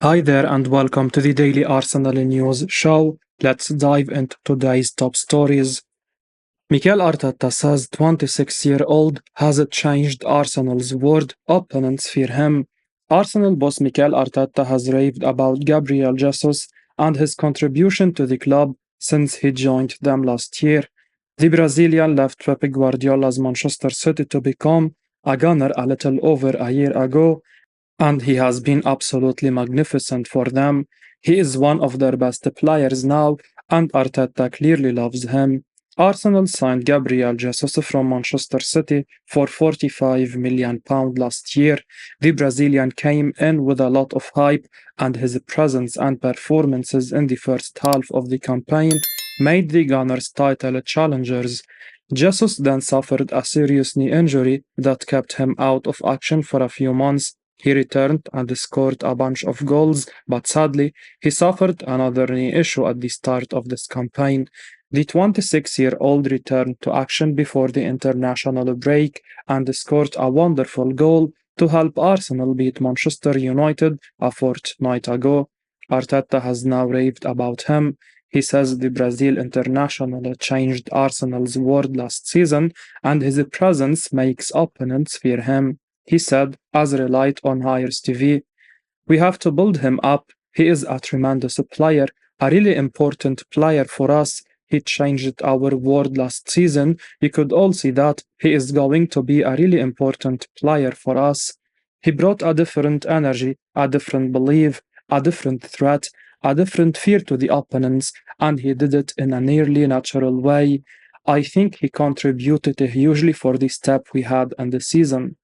Hi there and welcome to the Daily Arsenal News Show. Let's dive into today's top stories. Mikel Arteta says 26-year-old has changed Arsenal's world. Opponents fear him. Arsenal boss Mikel Arteta has raved about Gabriel Jesus and his contribution to the club since he joined them last year. The Brazilian left Pep Guardiola's Manchester City to become a gunner a little over a year ago, and he has been absolutely magnificent for them. He is one of their best players now, and Arteta clearly loves him. Arsenal signed Gabriel Jesus from Manchester City for £45 million last year. The Brazilian came in with a lot of hype, and his presence and performances in the first half of the campaign made the Gunners title challengers. Jesus then suffered a serious knee injury that kept him out of action for a few months. He returned and scored a bunch of goals, but sadly, he suffered another knee issue at the start of this campaign. The 26-year-old returned to action before the international break and scored a wonderful goal to help Arsenal beat Manchester United a fortnight ago. Arteta has now raved about him. He says the Brazil international changed Arsenal's world last season, and his presence makes opponents fear him. He said, as relied on Hires TV, "We have to build him up. He is a tremendous player, a really important player for us. He changed our world last season. You could all see that. He is going to be a really important player for us. He brought a different energy, a different belief, a different threat, a different fear to the opponents, and he did it in a nearly natural way. I think he contributed hugely for the step we had in the season."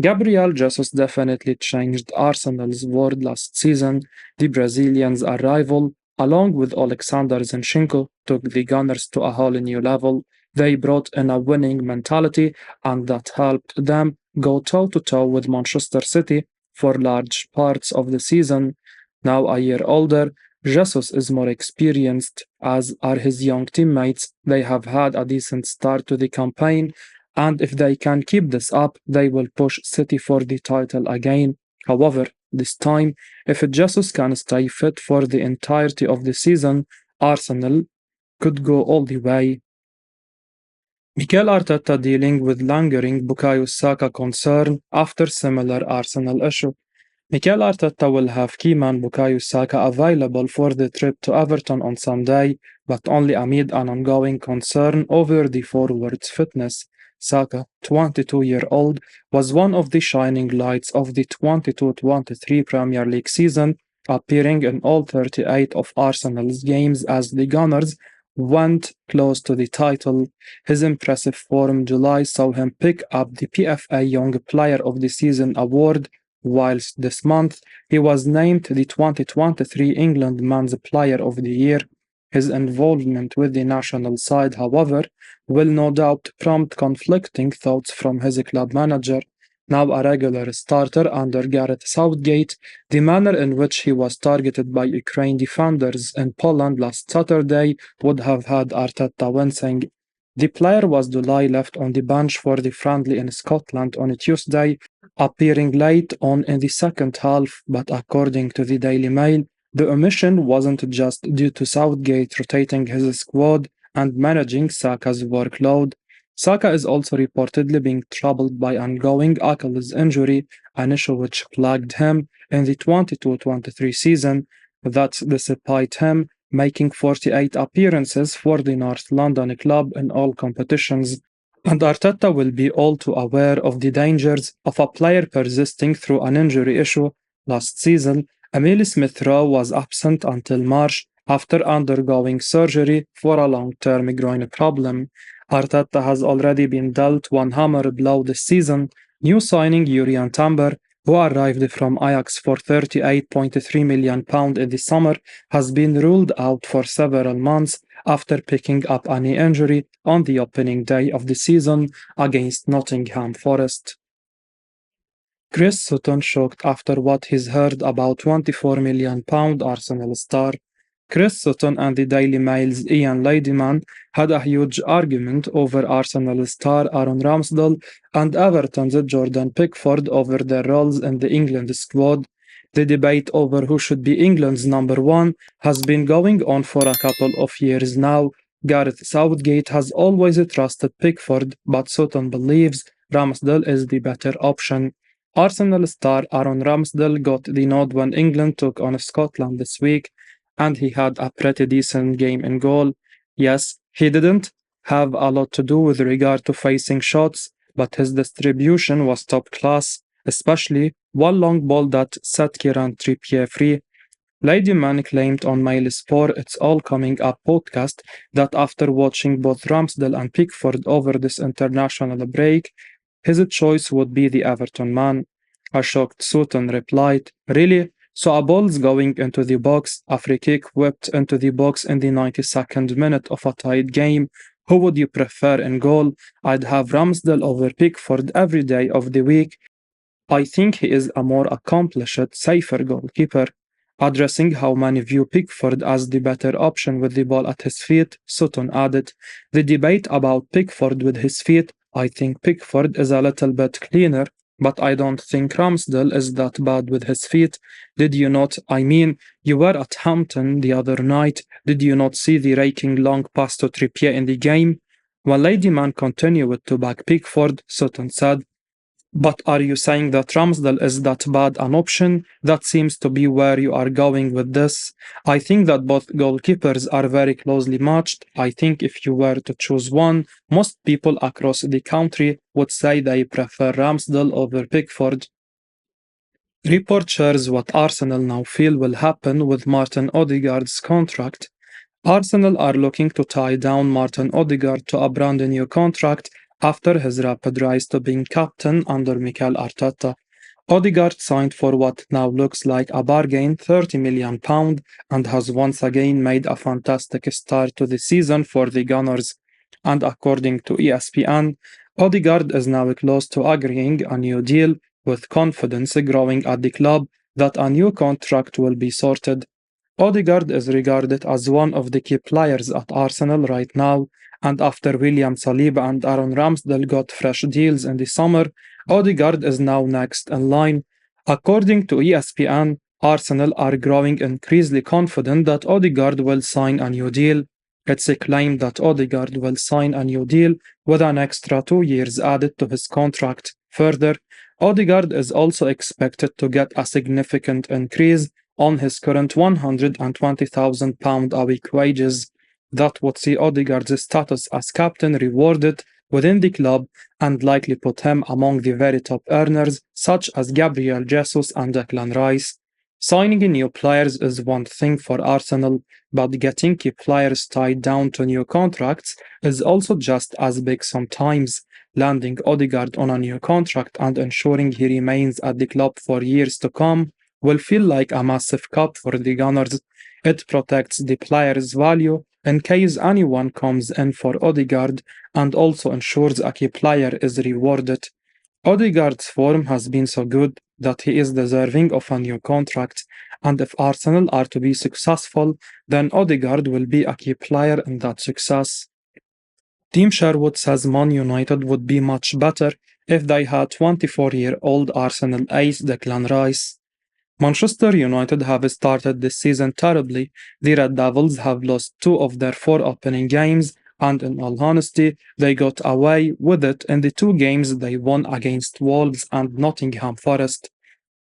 Gabriel Jesus definitely changed Arsenal's world last season. The Brazilian's arrival, along with Alexander Zinchenko, took the Gunners to a whole new level. They brought in a winning mentality, and that helped them go toe-to-toe with Manchester City for large parts of the season. Now a year older, Jesus is more experienced, as are his young teammates. They have had a decent start to the campaign, and if they can keep this up, they will push City for the title again. However, this time, if Jesus can stay fit for the entirety of the season, Arsenal could go all the way. Mikel Arteta dealing with lingering Bukayo Saka concern after similar Arsenal issue. Mikel Arteta will have keyman Bukayo Saka available for the trip to Everton on Sunday, but only amid an ongoing concern over the forward's fitness. Saka, 22-year-old, was one of the shining lights of the 22-23 Premier League season, appearing in all 38 of Arsenal's games as the Gunners went close to the title. His impressive form July saw him pick up the PFA Young Player of the Season award, whilst this month he was named the 2023 England Men's Player of the Year. His involvement with the national side, however, will no doubt prompt conflicting thoughts from his club manager. Now a regular starter under Gareth Southgate, the manner in which he was targeted by Ukraine defenders in Poland last Saturday would have had Arteta wincing. The player was July left on the bench for the friendly in Scotland on Tuesday, appearing late on in the second half, but according to the Daily Mail, the omission wasn't just due to Southgate rotating his squad and managing Saka's workload. Saka is also reportedly being troubled by ongoing Achilles injury, an issue which plagued him in the 22-23 season. That's despite him making 48 appearances for the North London club in all competitions. And Arteta will be all too aware of the dangers of a player persisting through an injury issue. Last season, Emile Smith-Rowe was absent until March after undergoing surgery for a long-term groin problem. Arteta has already been dealt one hammer blow this season. New signing Jurriën Timber, who arrived from Ajax for £38.3 million in the summer, has been ruled out for several months after picking up a knee injury on the opening day of the season against Nottingham Forest. Chris Sutton shocked after what he's heard about £24 million Arsenal star. Chris Sutton and the Daily Mail's Ian Ladyman had a huge argument over Arsenal star Aaron Ramsdale and Everton's Jordan Pickford over their roles in the England squad. The debate over who should be England's number one has been going on for a couple of years now. Gareth Southgate has always trusted Pickford, but Sutton believes Ramsdale is the better option. Arsenal star Aaron Ramsdale got the nod when England took on Scotland this week, and he had a pretty decent game in goal. Yes, he didn't have a lot to do with regard to facing shots, but his distribution was top class, especially one long ball that set Kieran Trippier free. Lady Man claimed on Mail Sport It's All Coming Up podcast that after watching both Ramsdale and Pickford over this international break, his choice would be the Everton man. A shocked Sutton replied, "Really? So a ball's going into the box, a free kick whipped into the box in the 92nd minute of a tied game. Who would you prefer in goal? I'd have Ramsdale over Pickford every day of the week. I think he is a more accomplished, safer goalkeeper." Addressing how many view Pickford as the better option with the ball at his feet, Sutton added, "The debate about Pickford with his feet, I think Pickford is a little bit cleaner, but I don't think Ramsdale is that bad with his feet. Did you not? I mean, you were at Hampton the other night. Did you not see the raking long pass to Trippier in the game?" When Lady Man continued to back Pickford, Sutton said, "But are you saying that Ramsdale is that bad an option? That seems to be where you are going with this. I think that both goalkeepers are very closely matched. I think if you were to choose one, most people across the country would say they prefer Ramsdale over Pickford." Report shares what Arsenal now feel will happen with Martin Odegaard's contract. Arsenal are looking to tie down Martin Odegaard to a brand new contract after his rapid rise to being captain under Mikel Arteta. Odegaard signed for what now looks like a bargain £30 million and has once again made a fantastic start to the season for the Gunners. And according to ESPN, Odegaard is now close to agreeing a new deal, with confidence growing at the club that a new contract will be sorted. Odegaard is regarded as one of the key players at Arsenal right now, and after William Saliba and Aaron Ramsdale got fresh deals in the summer, Odegaard is now next in line. According to ESPN, Arsenal are growing increasingly confident that Odegaard will sign a new deal. It's claimed that Odegaard will sign a new deal with an extra 2 years added to his contract. Further, Odegaard is also expected to get a significant increase on his current £120,000 a week wages. That would see Odegaard's status as captain rewarded within the club and likely put him among the very top earners, such as Gabriel Jesus and Declan Rice. Signing new players is one thing for Arsenal, but getting key players tied down to new contracts is also just as big sometimes. Landing Odegaard on a new contract and ensuring he remains at the club for years to come will feel like a massive cup for the Gunners. It protects the player's value in case anyone comes in for Odegaard and also ensures a key player is rewarded. Odegaard's form has been so good that he is deserving of a new contract, and if Arsenal are to be successful, then Odegaard will be a key player in that success. Team Sherwood says Man United would be much better if they had 24-year-old Arsenal ace Declan Rice. Manchester United have started this season terribly. The Red Devils have lost 2 of their 4 opening games, and in all honesty, they got away with it in the 2 games they won against Wolves and Nottingham Forest.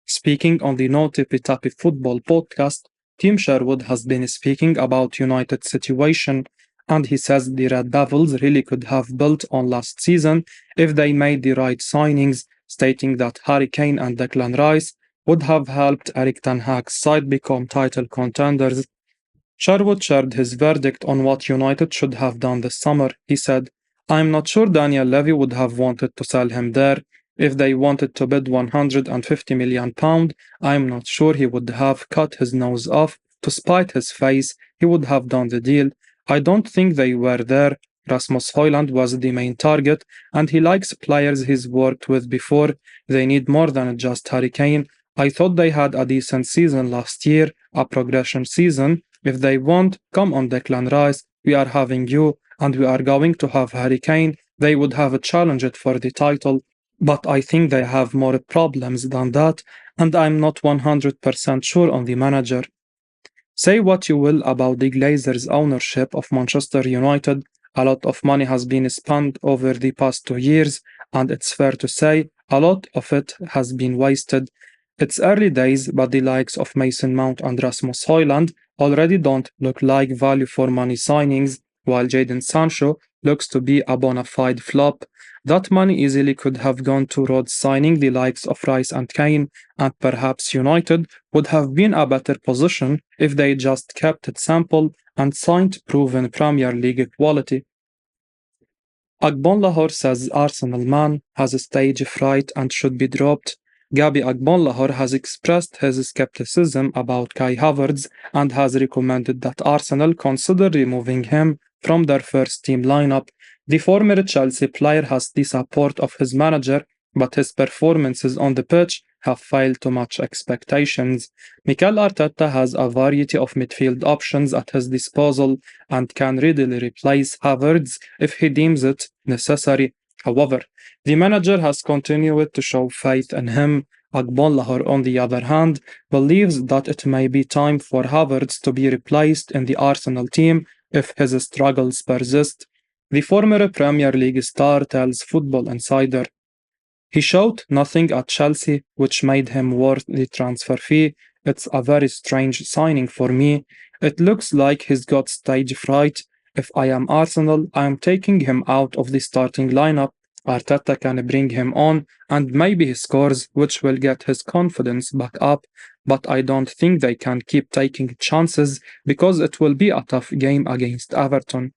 Speaking on the No Tippy Tappy Football podcast, Tim Sherwood has been speaking about United's situation, and he says the Red Devils really could have built on last season if they made the right signings, stating that Harry Kane and Declan Rice would have helped Erik ten Hag's side become title contenders. Sherwood shared his verdict on what United should have done this summer. He said, "I'm not sure Daniel Levy would have wanted to sell him there. If they wanted to bid £150 million, I'm not sure he would have cut his nose off to spite his face. He would have done the deal. I don't think they were there. Rasmus Højlund was the main target, and he likes players he's worked with before. They need more than just Harry Kane. I thought they had a decent season last year, a progression season. If they want, come on Declan Rice, we are having you, and we are going to have Harry Kane. They would have challenged for the title." but I think they have more problems than that, and I'm not 100% sure on the manager. Say what you will about the Glazers' ownership of Manchester United, a lot of money has been spent over the past 2 years, and it's fair to say a lot of it has been wasted. It's early days, but the likes of Mason Mount and Rasmus Højlund already don't look like value for money signings, while Jadon Sancho looks to be a bona fide flop. That money easily could have gone towards signing the likes of Rice and Kane, and perhaps United would have been a better position if they just kept it simple and signed proven Premier League quality. Agbonlahor says Arsenal man has a stage fright and should be dropped. Gabi Agbonlahor has expressed his skepticism about Kai Havertz and has recommended that Arsenal consider removing him from their first team lineup. The former Chelsea player has the support of his manager, but his performances on the pitch have failed to match expectations. Mikel Arteta has a variety of midfield options at his disposal and can readily replace Havertz if he deems it necessary. However, the manager has continued to show faith in him. Agbonlahor, on the other hand, believes that it may be time for Havertz to be replaced in the Arsenal team if his struggles persist. The former Premier League star tells Football Insider, "He showed nothing at Chelsea which made him worth the transfer fee. It's a very strange signing for me. It looks like he's got stage fright. If I am Arsenal, I am taking him out of the starting lineup. Arteta can bring him on and maybe he scores, which will get his confidence back up. But I don't think they can keep taking chances because it will be a tough game against Everton."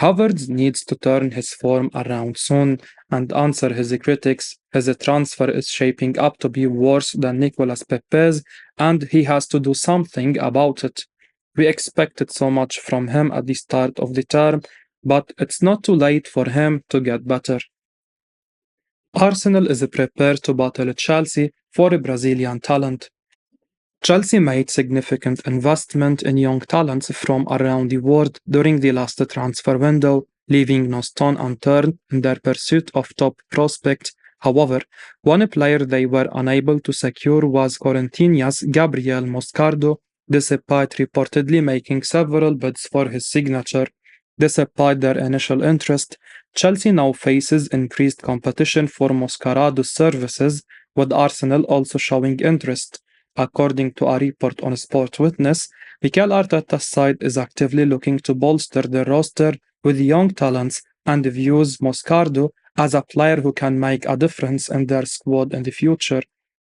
Havertz needs to turn his form around soon and answer his critics. His transfer is shaping up to be worse than Nicolas Pepe's, and he has to do something about it. We expected so much from him at the start of the term, but it's not too late for him to get better. Arsenal is prepared to battle Chelsea for Brazilian talent. Chelsea made significant investment in young talents from around the world during the last transfer window, leaving no stone unturned in their pursuit of top prospects. However, one player they were unable to secure was Corinthians' Gabriel Moscardo, despite reportedly making several bids for his signature. Despite their initial interest, Chelsea now faces increased competition for Moscarado's services, with Arsenal also showing interest. According to a report on Sport Witness, Mikel Arteta's side is actively looking to bolster their roster with young talents and views Moscardo as a player who can make a difference in their squad in the future.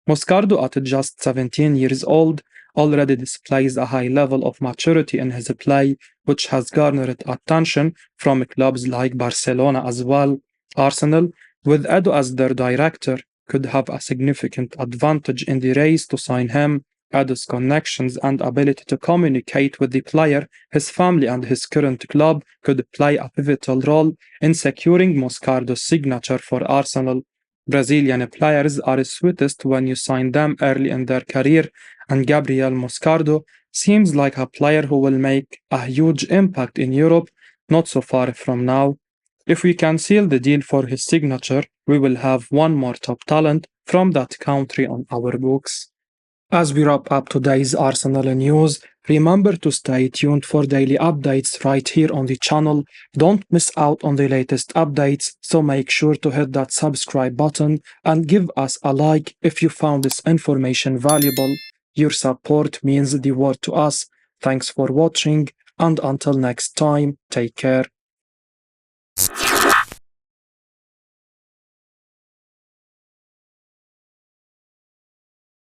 Moscardo, at just 17 years old, already displays a high level of maturity in his play, which has garnered attention from clubs like Barcelona as well. Arsenal, with Edu as their director, could have a significant advantage in the race to sign him. Edo's connections and ability to communicate with the player, his family, and his current club could play a pivotal role in securing Moscardo's signature for Arsenal. Brazilian players are sweetest when you sign them early in their career, and Gabriel Moscardo seems like a player who will make a huge impact in Europe not so far from now. If we can seal the deal for his signature, we will have one more top talent from that country on our books. As we wrap up today's Arsenal news, remember to stay tuned for daily updates right here on the channel. Don't miss out on the latest updates, so make sure to hit that subscribe button and give us a like if you found this information valuable. Your support means the world to us. Thanks for watching, and until next time, take care.